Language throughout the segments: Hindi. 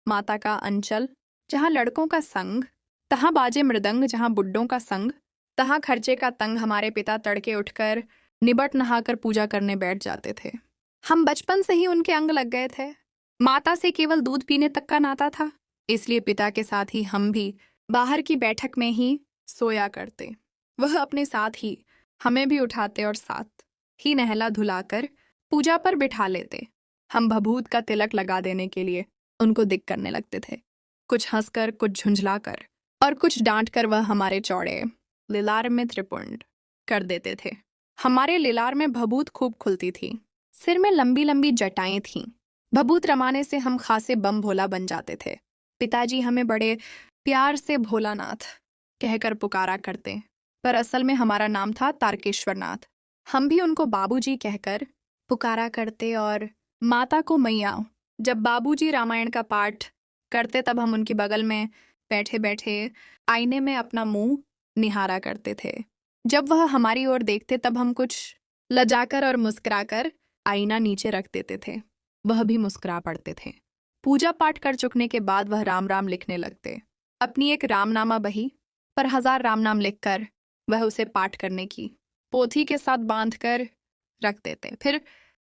माता का अंचल, जहाँ लड़कों का संग, तहाँ बाजे मृदंग, जहाँ बुड्ढों का संग, तहाँ खर्चे का तंग। हमारे पिता तड़के उठकर निबट नहाकर पूजा करने बैठ जाते थे। हम बचपन से ही उनके अंग लग गए थे। माता से केवल दूध पीने तक का नाता था, इसलिए पिता के साथ ही हम भी बाहर की बैठक में ही सोया करते। वह अपने साथ ही हमें भी उठाते और साथ ही नहला धुलाकर पूजा पर बिठा लेते। हम भभूत का तिलक लगा देने के लिए उनको दिक करने लगते थे, कुछ हंसकर, कुछ झुंझलाकर और कुछ डांट कर। वह हमारे चौड़े लिलार में त्रिपुंड कर देते थे। हमारे लिलार में भभूत खूब खुलती थी, सिर में लंबी लंबी जटाएं थीं। भभूत रमाने से हम खासे बम भोला बन जाते थे। पिताजी हमें बड़े प्यार से भोलानाथ कहकर पुकारा करते, पर असल में हमारा नाम था तारकेश्वर नाथ। हम भी उनको बाबूजी कहकर पुकारा करते और माता को मैया। जब बाबूजी रामायण का पाठ करते तब हम उनके बगल में बैठे बैठे आईने में अपना मुंह निहारा करते थे। जब वह हमारी ओर देखते तब हम कुछ लजाकर और मुस्कुराकर आईना नीचे रख देते थे। वह भी मुस्कुरा पड़ते थे। पूजा पाठ कर चुकने के बाद वह राम राम लिखने लगते। अपनी एक रामनामा बही पर 1000 राम नाम लिखकर वह उसे पाठ करने की पोथी के साथ बांधकर रख देते। फिर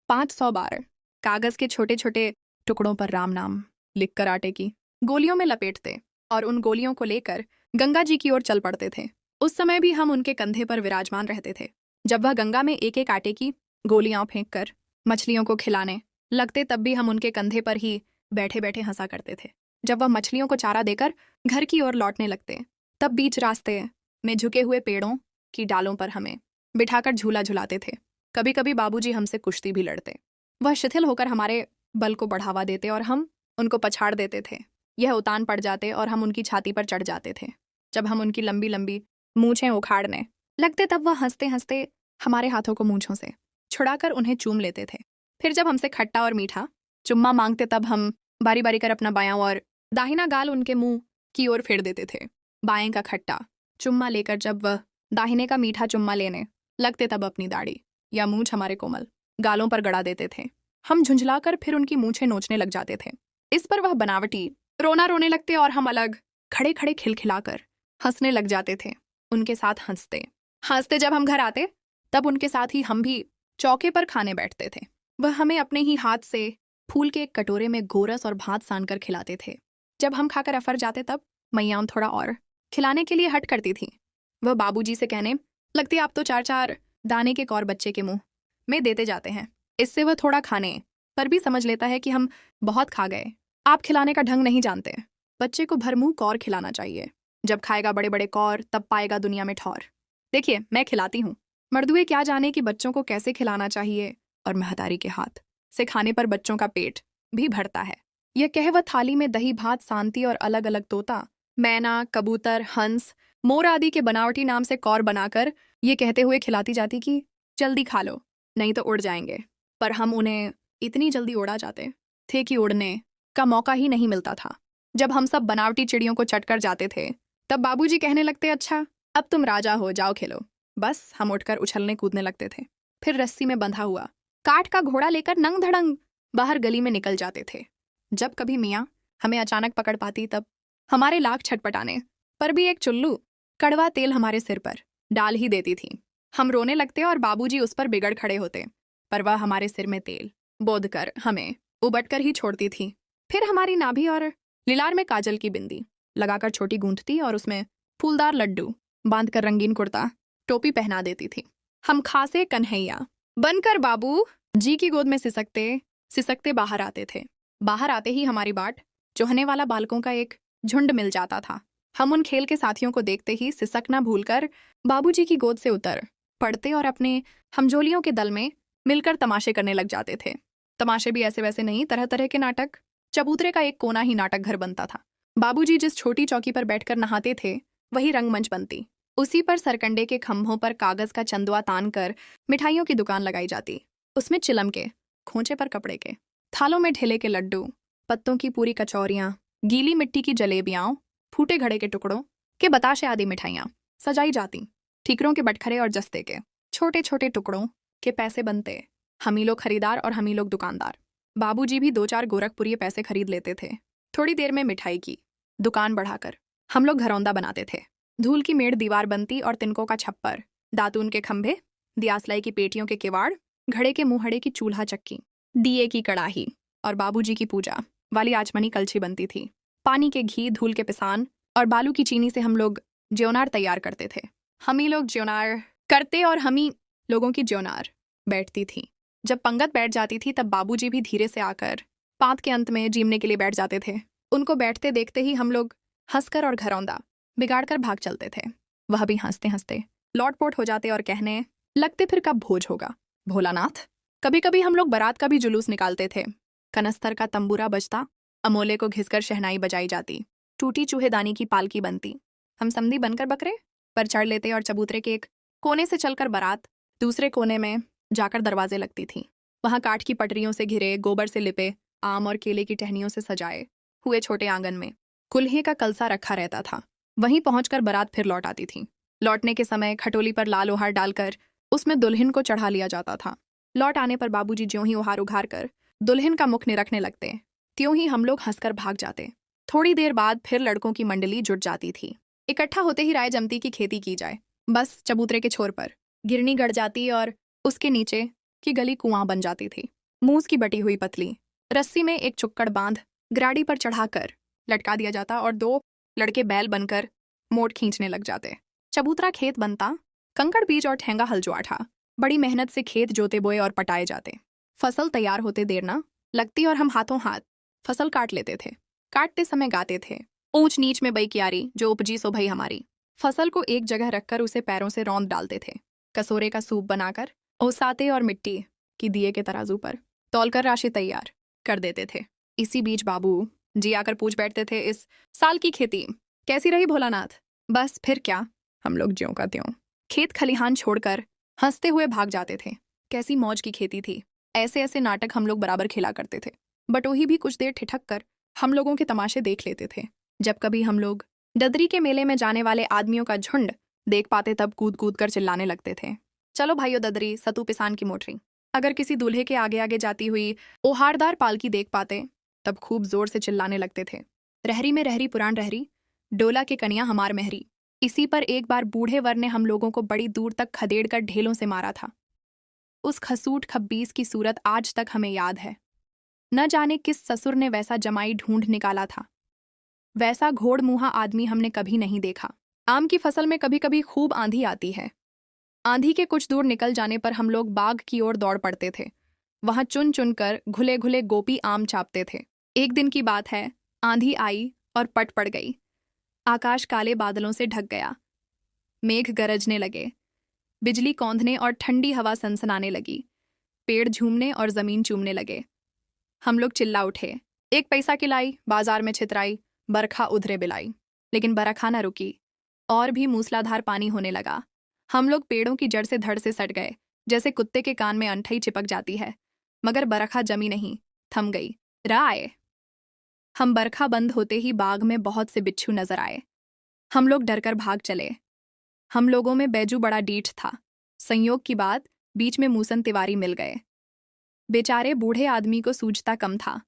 500 बार कागज के छोटे छोटे टुकड़ों पर राम नाम लिखकर आटे की गोलियों में लपेटते और उन गोलियों को लेकर गंगा जी की ओर चल पड़ते थे। उस समय भी हम उनके कंधे पर विराजमान रहते थे। जब वह गंगा में एक एक आटे की गोलियां फेंक कर मछलियों को खिलाने लगते तब भी हम उनके कंधे पर ही बैठे बैठे हंसा करते थे। जब वह मछलियों को चारा देकर घर की ओर लौटने लगते तब बीच रास्ते में झुके हुए पेड़ों की डालों पर हमें बिठाकर झूला झुलाते थे। कभी कभी बाबूजी हमसे कुश्ती भी लड़ते। वह शिथिल होकर हमारे बल को बढ़ावा देते और हम उनको पछाड़ देते थे। यह उतान पड़ जाते और हम उनकी छाती पर चढ़ जाते थे। जब हम उनकी लंबी लंबी मूंछें उखाड़ने लगते तब वह हंसते हंसते हमारे हाथों को मूंछों से छुड़ाकर उन्हें चूम लेते थे। फिर जब हमसे खट्टा और मीठा चुम्मा मांगते तब हम बारी बारी कर अपना बायां और दाहिना गाल उनके मुंह की ओर फेर देते थे। बाएं का खट्टा चुम्मा लेकर जब वह दाहिने का मीठा चुम्मा लेने लगते तब अपनी दाढ़ी या मूंछ हमारे कोमल गालों पर गड़ा देते थे। हम झुंझलाकर फिर उनकी मूंछें नोचने लग जाते थे। इस पर वह बनावटी रोना रोने लगते और हम अलग खड़े खड़े खिलखिलाकर हंसने लग जाते थे। उनके साथ हंसते हंसते जब हम घर आते तब उनके साथ ही हम भी चौके पर खाने बैठते थे। वह हमें अपने ही हाथ से फूल के एक कटोरे में गोरस और भात सानकर खिलाते थे। जब हम खाकर अफर जाते तब मैयां थोड़ा और खिलाने के लिए हट करती थी। वह बाबूजी से कहने लगती, आप तो 4-4 दाने के कौर बच्चे के मुंह में देते जाते हैं। इससे वह थोड़ा खाने पर भी समझ लेता है कि हम बहुत खा गए। आप खिलाने का ढंग नहीं जानते। बच्चे को भर मुंह कौर खिलाना चाहिए। जब खाएगा बड़े बड़े कौर तब पाएगा दुनिया में ठौर। देखिए, मैं खिलाती हूँ। मर्दुए क्या जाने कि बच्चों को कैसे खिलाना चाहिए, और महतारी के हाथ से खाने पर बच्चों का पेट भी भरता है। यह कह वह थाली में दही भात सांती और अलग अलग तोता, मैना, कबूतर, हंस, मोर आदि के बनावटी नाम से कौर बनाकर ये कहते हुए खिलाती जाती कि जल्दी खा लो नहीं तो उड़ जाएंगे। पर हम उन्हें इतनी जल्दी उड़ा जाते थे कि उड़ने का मौका ही नहीं मिलता था। जब हम सब बनावटी चिड़ियों को चटकर जाते थे तब बाबूजी कहने लगते, अच्छा अब तुम राजा हो, जाओ खेलो। बस हम उठकर उछलने कूदने लगते थे। फिर रस्सी में बंधा हुआ काठ का घोड़ा लेकर नंग धड़ंग बाहर गली में निकल जाते थे। जब कभी मियाँ हमें अचानक पकड़ पाती तब हमारे लाख छटपटाने पर भी एक चुल्लू कड़वा तेल हमारे सिर पर डाल ही देती थी। हम रोने लगते और बाबूजी उस पर बिगड़ खड़े होते, पर वह हमारे सिर में तेल बोध कर हमें उबट कर ही छोड़ती थी। फिर हमारी नाभि और लिलार में काजल की बिंदी लगाकर छोटी गूंथती और उसमें फूलदार लड्डू बांधकर रंगीन कुर्ता टोपी पहना देती थी। हम खासे कन्हैया बनकर बाबू जी की गोद में सिसकते सिसकते बाहर आते थे। बाहर आते ही हमारी बाट जोहने वाला बालकों का एक झुंड मिल जाता था। हम उन खेल के साथियों को देखते ही सिसक न भूलकर बाबूजी की गोद से उतर पड़ते और अपने हमजोलियों के दल में मिलकर तमाशे करने लग जाते थे। तमाशे भी ऐसे वैसे नहीं, तरह तरह के नाटक। चबूतरे का एक कोना ही नाटक घर बनता था। बाबूजी जिस छोटी चौकी पर बैठकर नहाते थे वही रंगमंच बनती। उसी पर सरकंडे के खंभों पर कागज का चंदुआ तान कर मिठाइयों की दुकान लगाई जाती। उसमें चिलम के, खोंचे पर कपड़े के, थालों में ढेले के लड्डू, पत्तों की पूरी कचौरियाँ, गीली मिट्टी की जलेबियाँ, फूटे घड़े के टुकड़ों के बताशे आदि मिठाइयाँ सजाई जाती। ठीकरों के बटखरे और जस्ते के छोटे छोटे टुकड़ों के पैसे बनते। हम ही लोग खरीदार और हम ही लोग दुकानदार। बाबूजी भी 2-4 गोरखपुरी पैसे खरीद लेते थे। थोड़ी देर में मिठाई की दुकान बढ़ाकर हम लोग घरौंदा बनाते थे। धूल की मेड़ दीवार बनती और तिनकों का छप्पर, दातून के खंभे, दियासलाई की पेटियों के किवाड़, घड़े के मुंहड़े की चूल्हा चक्की, दिए की कड़ाही और बाबूजी की पूजा वाली आचमनी कलछी बनती थी। पानी के घी, धूल के पिसान और बालू की चीनी से हम लोग ज्योनार तैयार करते थे। हम ही लोग ज्योनार करते और हम ही लोगों की ज्योनार बैठती थी। जब पंगत बैठ जाती थी तब बाबूजी भी धीरे से आकर पात के अंत में जीमने के लिए बैठ जाते थे। उनको बैठते देखते ही हम लोग हंसकर और घरौंदा बिगाड़कर भाग चलते थे। वह भी हंसते हंसते लौटपोट हो जाते और कहने लगते फिर कब भोज होगा भोलानाथ। कभी कभी हम लोग बारात का भी जुलूस निकालते थे। कनस्तर का तंबूरा बजता, अमोले को घिसकर शहनाई बजाई जाती, टूटी चूहेदानी की पालकी बनती। हम समधी बनकर बकरे पर चढ़ लेते और चबूतरे के एक कोने से चलकर बारात दूसरे कोने में जाकर दरवाजे लगती थी। वहां काठ की पटरियों से घिरे, गोबर से लिपे, आम और केले की टहनियों से सजाए हुए छोटे आंगन में कुल्हे का कलसा रखा रहता था। वहीं पहुंचकर बारात फिर लौट आती थी। लौटने के समय खटोली पर लाल ओहार डालकर उसमें दुल्हन को चढ़ा लिया जाता था। लौट आने पर बाबूजी ज्यों ही ओहार उघार कर दुल्हन का मुख निरखने लगते, त्यों ही हम लोग हंसकर भाग जाते। थोड़ी देर बाद फिर लड़कों की मंडली जुट जाती थी। इकट्ठा होते ही राय जमती की खेती की जाए। बस चबूतरे के छोर पर गिरनी गड़ जाती और उसके नीचे की गली कुआं बन जाती थी। मूस की बटी हुई पतली रस्सी में एक चुक्कड़ बांध ग्राड़ी पर चढ़ाकर लटका दिया जाता और दो लड़के बैल बनकर मोट खींचने लग जाते। चबूतरा खेत बनता, कंकड़ बीज और ठेंगा हल जुआठा बड़ी मेहनत से खेत जोते बोए और पटाए जाते। फसल तैयार होते देर न लगती और हम हाथों हाथ फसल काट लेते थे। काटते समय गाते थे, ऊंच नीच में बई क्यारी जो उपजी सो भई हमारी। फसल को एक जगह रखकर उसे पैरों से रौंद डालते थे। कसोरे का सूप बनाकर ओसाते और मिट्टी की दिए के तराजू पर तौलकर राशि तैयार कर देते थे। इसी बीच बाबू जी आकर पूछ बैठते थे, इस साल की खेती कैसी रही भोलानाथ? बस फिर क्या, हम लोग ज्यों का त्यों खेत खलिहान छोड़कर हंसते हुए भाग जाते थे। कैसी मौज की खेती थी। ऐसे ऐसे नाटक हम लोग बराबर खेला करते थे। बटोही भी कुछ देर ठिठक कर हम लोगों के तमाशे देख लेते थे। जब कभी हम लोग डदरी के मेले में जाने वाले आदमियों का झुंड देख पाते तब कूद कूद कर चिल्लाने लगते थे, चलो भाइयों ददरी, सतू पिसान की मोटरी। अगर किसी दूल्हे के आगे आगे जाती हुई ओहारदार पालकी देख पाते तब खूब जोर से चिल्लाने लगते थे, रहरी में रहरी पुराण रहरी, डोला के कन्या हमार महरी। इसी पर एक बार बूढ़े वर ने हम लोगों को बड़ी दूर तक खदेड़ कर ढेलों से मारा था। उस खसूट खब्बीस की सूरत आज तक हमें याद है। न जाने किस ससुर ने वैसा जमाई ढूंढ निकाला था। वैसा घोड़ मुंहा आदमी हमने कभी नहीं देखा। आम की फसल में कभी कभी खूब आंधी आती है। आंधी के कुछ दूर निकल जाने पर हम लोग बाग की ओर दौड़ पड़ते थे। वहां चुन चुन कर घुले घुले गोपी आम चापते थे। एक दिन की बात है, आंधी आई और पट पड़ गई। आकाश काले बादलों से ढक गया। मेघ गरजने लगे, बिजली कौंधने और ठंडी हवा सनसनाने लगी। पेड़ झूमने और जमीन चूमने लगे। हम लोग चिल्ला उठे, एक पैसा की लाई, बाजार में छितराई, बरखा उधरे बिलाई। लेकिन बरखा न रुकी और भी मूसलाधार पानी होने लगा। हम लोग पेड़ों की जड़ से धड़ से सट गए, जैसे कुत्ते के कान में अंठई चिपक जाती है। मगर बरखा जमी नहीं, थम गई। राय हम बरखा बंद होते ही बाग में बहुत से बिच्छू नजर आए। हम लोग डरकर भाग चले। हम लोगों में बैजू बड़ा डीठ था। संयोग की बात, बीच में मूसन तिवारी मिल गए। बेचारे बूढ़े आदमी को सूझता कम था।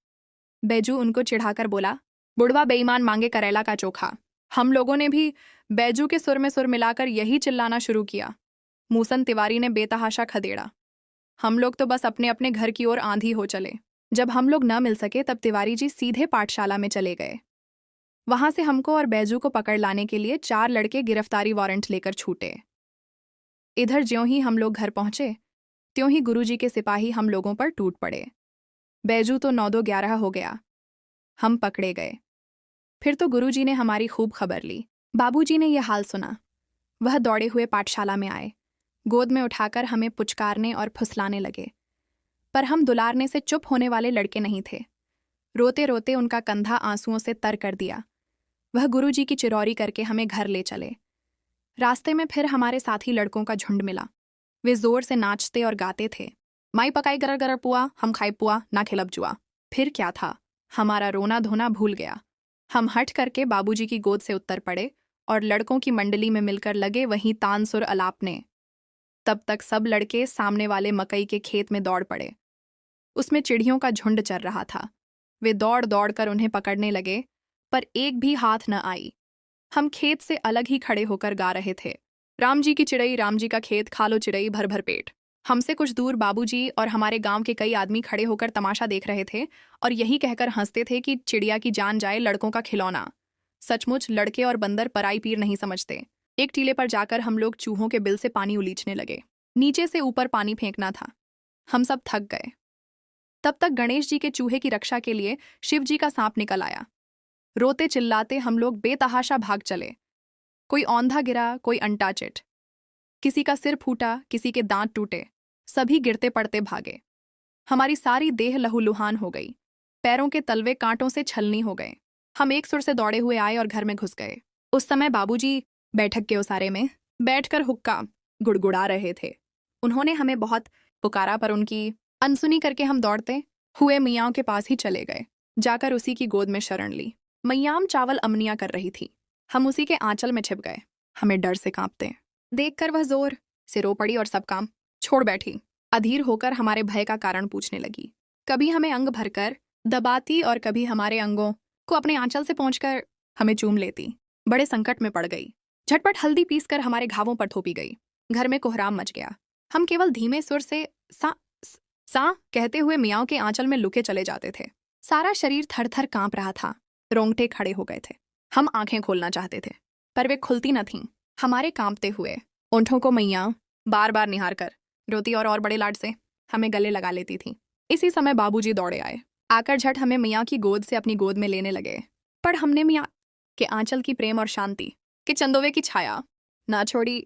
बैजू उनको चिढ़ाकर बोला, बुढ़वा बेईमान मांगे करेला का चोखा। हम लोगों ने भी बैजू के सुर में सुर मिलाकर यही चिल्लाना शुरू किया। मूसन तिवारी ने बेतहाशा खदेड़ा। हम लोग तो बस अपने अपने घर की ओर आंधी हो चले। जब हम लोग न मिल सके तब तिवारी जी सीधे पाठशाला में चले गए। वहां से हमको और बैजू को पकड़ लाने के लिए 4 लड़के गिरफ्तारी वारंट लेकर छूटे। इधर ज्यों ही हम लोग घर पहुंचे त्यों ही गुरुजी के सिपाही हम लोगों पर टूट पड़े। बैजू तो 9-11 हो गया। हम पकड़े गए। फिर तो गुरुजी ने हमारी खूब खबर ली। बाबूजी ने यह हाल सुना। वह दौड़े हुए पाठशाला में आए। गोद में उठाकर हमें पुचकारने और फुसलाने लगे। पर हम दुलारने से चुप होने वाले लड़के नहीं थे। रोते रोते उनका कंधा आंसुओं से तर कर दिया। वह गुरुजी की चिरौरी करके हमें घर ले चले। रास्ते में फिर हमारे साथी लड़कों का झुंड मिला। वे जोर से नाचते और गाते थे, माई पकाई गरर गरर पुआ, हम खाई पुआ, ना खिलब जुआ। फिर क्या था, हमारा रोना धोना भूल गया। हम हट करके बाबूजी की गोद से उत्तर पड़े और लड़कों की मंडली में मिलकर लगे वहीं तानसुर अलापने। तब तक सब लड़के सामने वाले मकई के खेत में दौड़ पड़े। उसमें चिड़ियों का झुंड चर रहा था। वे दौड़ दौड़ कर उन्हें पकड़ने लगे, पर एक भी हाथ न आई। हम खेत से अलग ही खड़े होकर गा रहे थे, राम जी की चिड़ई, राम जी का खेत, खा लो चिड़ई भर भर पेट। हमसे कुछ दूर बाबूजी और हमारे गांव के कई आदमी खड़े होकर तमाशा देख रहे थे और यही कहकर हंसते थे कि चिड़िया की जान जाए, लड़कों का खिलौना। सचमुच लड़के और बंदर पराई पीर नहीं समझते। एक टीले पर जाकर हम लोग चूहों के बिल से पानी उलीचने लगे। नीचे से ऊपर पानी फेंकना था। हम सब थक गए। तब तक गणेश जी के चूहे की रक्षा के लिए शिव जी का सांप निकल आया। रोते चिल्लाते हम लोग बेतहाशा भाग चले। कोई औंधा गिरा, कोई अंटा चिट, किसी का सिर फूटा, किसी के दांत टूटे, सभी गिरते पड़ते भागे। हमारी सारी देह लहूलुहान हो गई, पैरों के तलवे कांटों से छलनी हो गए। हम एक सुर से दौड़े हुए आए और घर में घुस गए। उस समय बाबूजी बैठक के ओसारे में बैठकर हुक्का गुड़गुड़ा रहे थे। उन्होंने हमें बहुत पुकारा, पर उनकी अनसुनी करके हम दौड़ते हुए मियाँ के पास ही चले गए। जाकर उसी की गोद में शरण ली। मैयाम चावल अमनिया कर रही थी। हम उसी के आंचल में छिप गए, हमें डर से कांपते देखकर वह जोर से रो पड़ी और सब काम छोड़ बैठी। अधीर होकर हमारे भय का कारण पूछने लगी। कभी हमें अंग भरकर दबाती और कभी हमारे अंगों को अपने आंचल से पहुंचकर हमें चूम लेती। बड़े संकट में पड़ गई। झटपट हल्दी पीसकर हमारे घावों पर थोपी गई। घर में कोहराम मच गया। हम केवल धीमे सुर से सा कहते हुए मियाँ के आंचल में लुके चले जाते थे। सारा शरीर थर थर कांप रहा था, रोंगटे खड़े हो गए थे। हम आंखें खोलना चाहते थे, पर वे खुलती न थीं। हमारे कांपते हुए ओंठों को मैया बार बार निहार कर रोती और बड़े लाड से हमें गले लगा लेती थी। इसी समय बाबूजी दौड़े आए। आकर झट हमें मियाँ की गोद से अपनी गोद में लेने लगे। पर हमने मियाँ के आंचल की प्रेम और शांति के चंदोवे की छाया ना छोड़ी